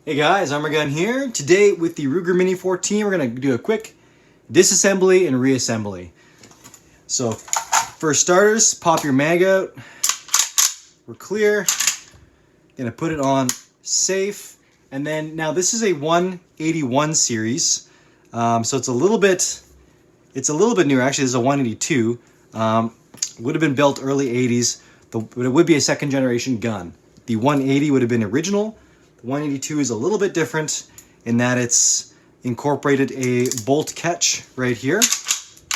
Hey guys, Arm&Gun here. Today with the Ruger Mini 14, we're going to do a quick disassembly and reassembly. So for starters, pop your mag out. We're clear. Going to put it on safe. And then now this is a 181 series. So it's a little bit newer. Actually, this is a 182. Would have been built early 80s, but it would be a second generation gun. The 180 would have been original. 182 is a little bit different in that it's incorporated a bolt catch right here. So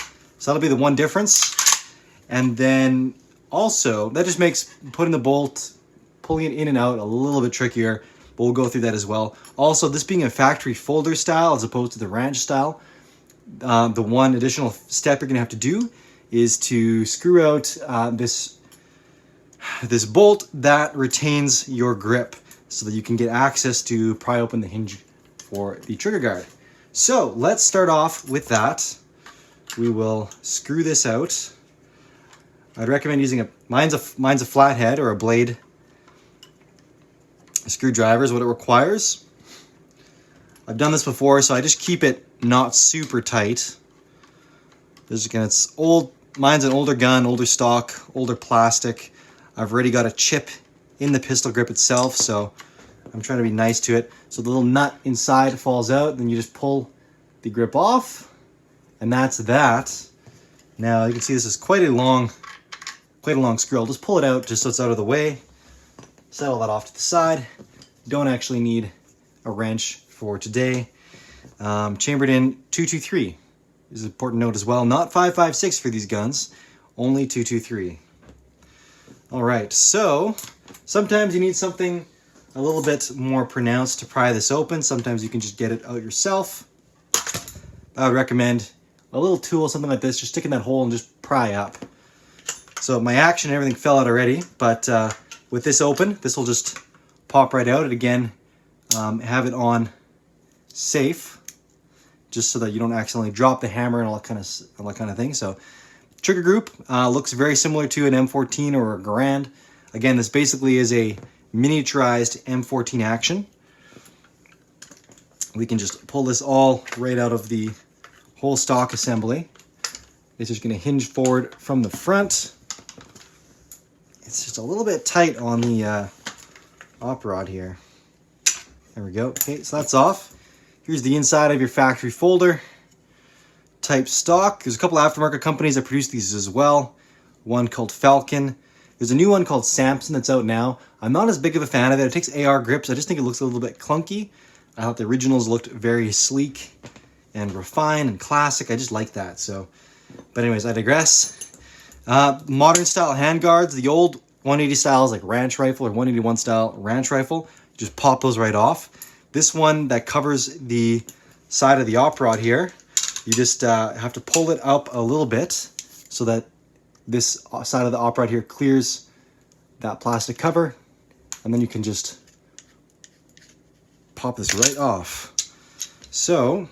that'll be the one difference. And then also, that just makes putting the bolt, pulling it in and out a little bit trickier, but we'll go through that as well. Also, this being a factory folder style as opposed to the wrench style, the one additional step you're gonna have to do is to screw out this bolt that retains your grip, so that you can get access to pry open the hinge for the trigger guard. So let's start off with that. We will screw this out. I'd recommend using mine's a flathead or a blade screwdriver is what it requires. I've done this before, so I just keep it not super tight. This again, it's old. Mine's an older gun, older stock, older plastic. I've already got a chip in the pistol grip itself, so I'm trying to be nice to it. So the little nut inside falls out, then you just pull the grip off, and that's that. Now you can see this is quite a long screw. I'll just pull it out just so it's out of the way. Settle that off to the side. Don't actually need a wrench for today. Chambered in 223 is an important note as well. Not 5.56 for these guns, only 223. All right, so sometimes you need something a little bit more pronounced to pry this open. Sometimes you can just get it out yourself. I would recommend a little tool, something like this, just stick in that hole and just pry up. So my action and everything fell out already, but with this open, this will just pop right out. And again, have it on safe, just so that you don't accidentally drop the hammer and all that kind of thing. So trigger group looks very similar to an M14 or a Garand. Again, this basically is a miniaturized M14 action. We can just pull this all right out of the whole stock assembly. It's just going to hinge forward from the front. It's just a little bit tight on the op rod here. There we go. Okay, so that's off. Here's the inside of your factory folder type stock. There's a couple aftermarket companies that produce these as well. One called Falcon. There's a new one called Samson that's out now. I'm not as big of a fan of it. It takes AR grips. I just think it looks a little bit clunky. I thought the originals looked very sleek and refined and classic. I just like that. So, but anyways, I digress. Modern style handguards. The old 180 style is like ranch rifle or 181 style ranch rifle. Just pop those right off. This one that covers the side of the op rod here, you just have to pull it up a little bit so that this side of the op rod here clears that plastic cover, and then you can just pop this right off. So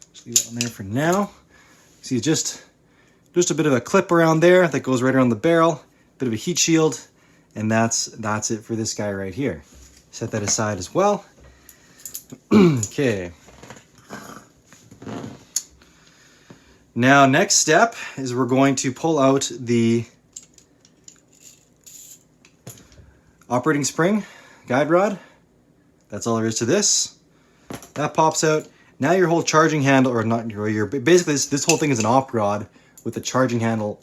just leave that on there for now. See, just a bit of a clip around there that goes right around the barrel, bit of a heat shield, and that's it for this guy right here. Set that aside as well. Okay. Now, next step is we're going to pull out the operating spring guide rod. That's all there is to this. That pops out. Now your whole charging handle, or not your, basically this whole thing is an op rod with a charging handle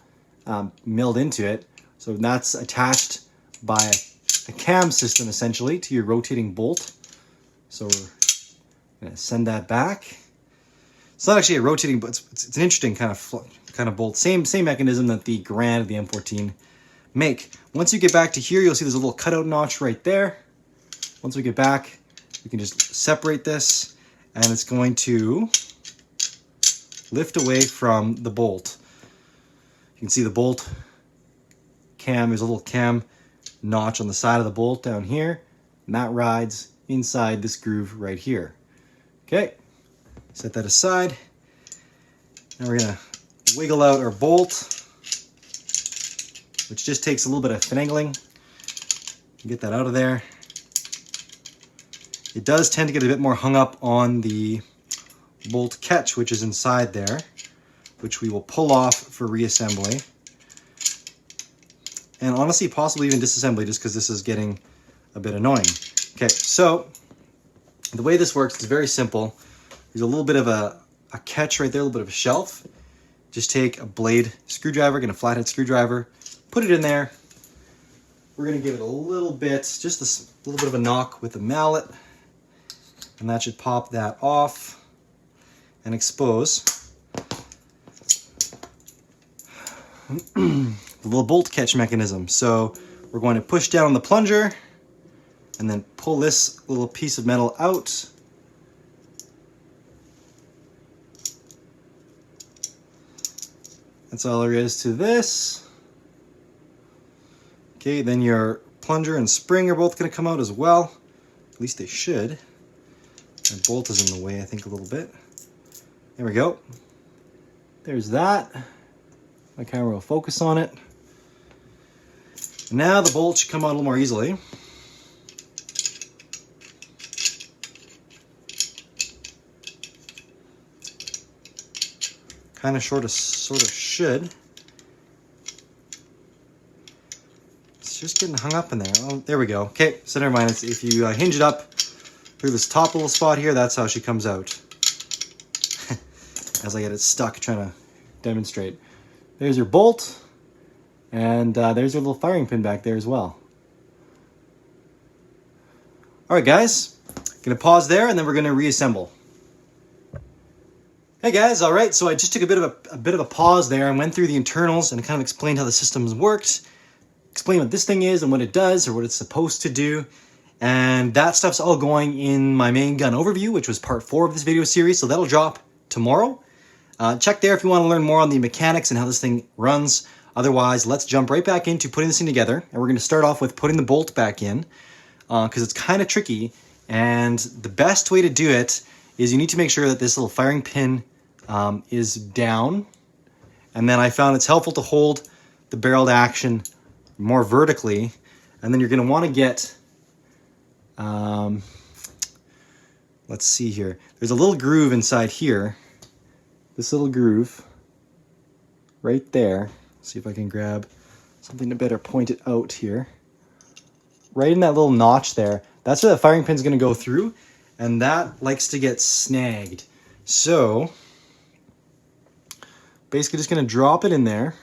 milled into it. So that's attached by a cam system essentially to your rotating bolt. So we're gonna send that back. It's not actually a rotating, but it's an interesting kind of bolt. Same mechanism that the Garand, the M14 make. Once you get back to here, you'll see there's a little cutout notch right there. Once we get back, we can just separate this, and it's going to lift away from the bolt. You can see the bolt cam. There's a little cam notch on the side of the bolt down here, and that rides inside this groove right here. Okay. Set that aside. Now we're gonna wiggle out our bolt, which just takes a little bit of finagling. Get that out of there. It does tend to get a bit more hung up on the bolt catch, which is inside there, which we will pull off for reassembly. And honestly, possibly even disassembly, just because this is getting a bit annoying. Okay, so the way this works is very simple. There's a little bit of a catch right there, a little bit of a shelf. Just take a blade screwdriver, get a flathead screwdriver, put it in there. We're gonna give it a little bit, just a little bit of a knock with the mallet, and that should pop that off and expose the little bolt catch mechanism. So we're going to push down on the plunger and then pull this little piece of metal out. That's all there is to this. Okay, then your plunger and spring are both going to come out as well. At least they should. The bolt is in the way, I think, a little bit. There we go. There's that. My camera will focus on it. Now the bolt should come out a little more easily. Kind of sort of should. It's just getting hung up in there. Oh, there we go. Okay, so never mind. It's, if you hinge it up through this top little spot here, that's how she comes out. As I get it stuck trying to demonstrate. There's your bolt, and there's your little firing pin back there as well. All right, guys, gonna pause there, and then we're gonna reassemble. Hey guys, all right, so I just took a bit of a pause there and went through the internals and kind of explained how the systems worked, explained what this thing is and what it does or what it's supposed to do. And that stuff's all going in my main gun overview, which was part 4 of this video series, so that'll drop tomorrow. Check there if you want to learn more on the mechanics and how this thing runs. Otherwise, let's jump right back into putting this thing together. And we're going to start off with putting the bolt back in, because it's kind of tricky. And the best way to do it is you need to make sure that this little firing pin is down. And then I found it's helpful to hold the barrel to action more vertically. And then you're going to want to get, let's see here. There's a little groove inside here. This little groove right there. Let's see if I can grab something to better point it out here. Right in that little notch there. That's where the firing pin's going to go through. And that likes to get snagged. So basically just going to drop it in there.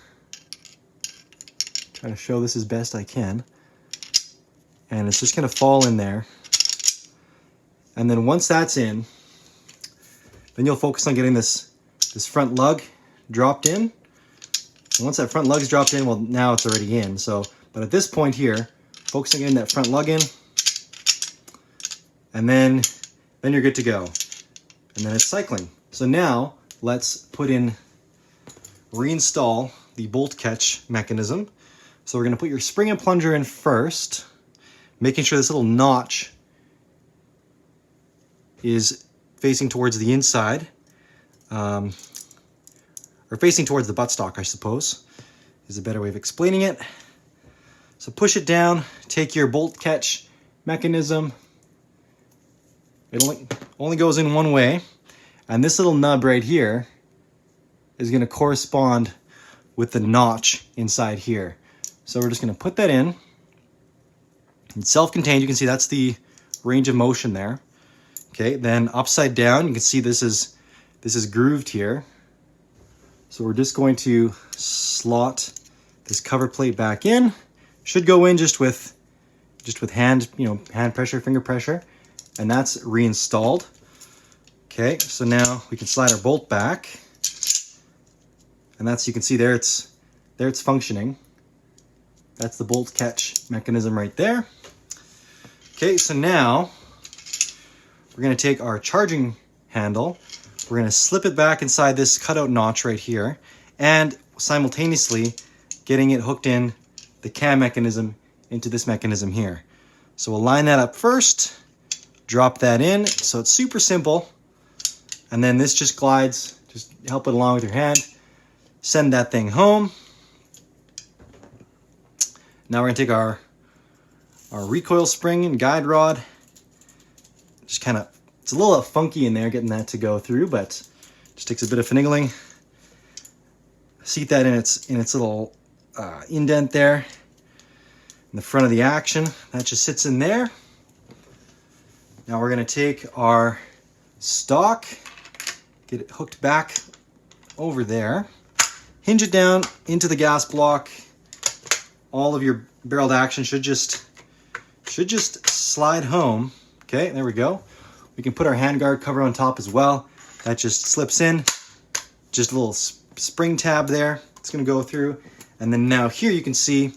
Try to show this as best I can. And it's just going to fall in there. And then once that's in, then you'll focus on getting this front lug dropped in. And once that front lug's dropped in, well, now it's already in. So, but at this point here, focus on getting that front lug in. And then you're good to go. And then it's cycling. So now let's put in, reinstall the bolt catch mechanism. So we're going to put your spring and plunger in first, making sure this little notch is facing towards the inside, or facing towards the buttstock, I suppose, is a better way of explaining it. So push it down, take your bolt catch mechanism. It only goes in one way, and this little nub right here is going to correspond with the notch inside here. So we're just going to put that in. It's self-contained. You can see that's the range of motion there. Okay, then upside down, you can see this is grooved here. So we're just going to slot this cover plate back in. Should go in just with hand pressure, finger pressure, and that's reinstalled. Okay, so now we can slide our bolt back, and that's, you can see there it's functioning. That's the bolt catch mechanism right there. Okay, so now we're going to take our charging handle. We're going to slip it back inside this cutout notch right here, and simultaneously getting it hooked in the cam mechanism into this mechanism here. So we'll line that up first, drop that in. So it's super simple. And then this just glides, just help it along with your hand. Send that thing home. Now we're going to take our recoil spring and guide rod, Just kind of, it's a little funky in there getting that to go through, but just takes a bit of finagling. Seat that in its little indent there in the front of the action. That just sits in there. Now we're going to take our stock, get it hooked back over there, hinge it down into the gas block. All of your barreled action should just slide home. Okay, there we go. We can put our handguard cover on top as well. That just slips in. Just a little spring tab there. It's going to go through. And then now here you can see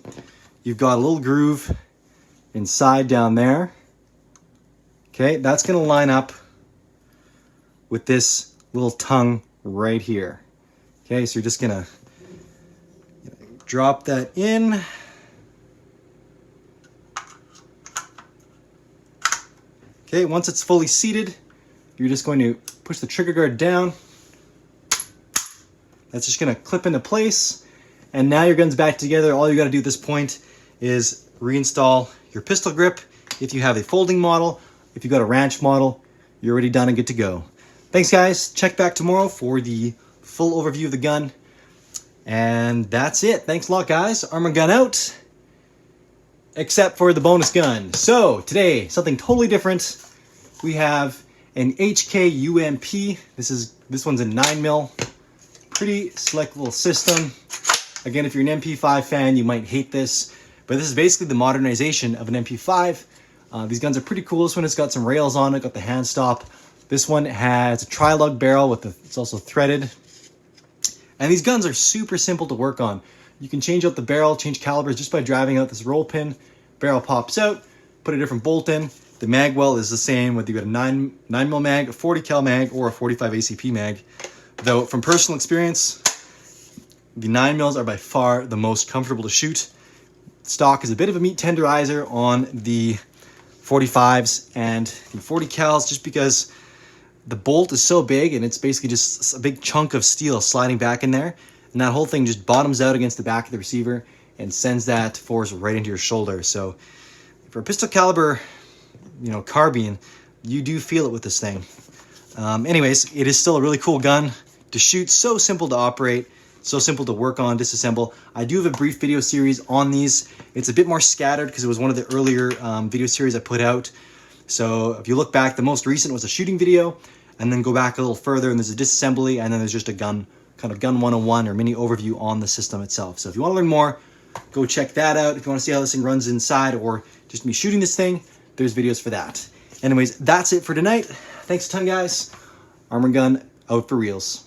you've got a little groove inside down there. Okay, that's going to line up with this little tongue right here. Okay, so you're just going to drop that in. Okay, once it's fully seated, you're just going to push the trigger guard down. That's just going to clip into place. And now your gun's back together. All you got to do at this point is reinstall your pistol grip. If you have a folding model, if you've got a ranch model, you're already done and good to go. Thanks, guys. Check back tomorrow for the full overview of the gun. And that's it. Thanks a lot, guys. Arm&Gun out. Except for the bonus gun. So today, something totally different. We have an HK UMP. This one's a 9mm. Pretty slick little system. Again, if you're an MP5 fan, you might hate this, but this is basically the modernization of an MP5. These guns are pretty cool. This one has got some rails on it, got the hand stop. This one has a tri-lug barrel it's also threaded. And these guns are super simple to work on. You can change out the barrel, change calibers just by driving out this roll pin. Barrel pops out, put a different bolt in. The mag well is the same whether you got a 9mm mag, a 40 cal mag, or a 45 ACP mag. Though from personal experience, the 9mm are by far the most comfortable to shoot. Stock is a bit of a meat tenderizer on the 45s and the 40 cals just because the bolt is so big and it's basically just a big chunk of steel sliding back in there. And that whole thing just bottoms out against the back of the receiver and sends that force right into your shoulder. So for a pistol caliber, carbine, you do feel it with this thing. Anyways, it is still a really cool gun to shoot. So simple to operate, so simple to work on, disassemble. I do have a brief video series on these. It's a bit more scattered because it was one of the earlier video series I put out. So if you look back, the most recent was a shooting video, and then go back a little further and there's a disassembly, and then there's just a gun 101 or mini overview on the system itself. So if you want to learn more, go check that out. If you want to see how this thing runs inside or just me shooting this thing, there's videos for that. Anyways, that's it for tonight. Thanks a ton, guys. Arm&Gun out for reals.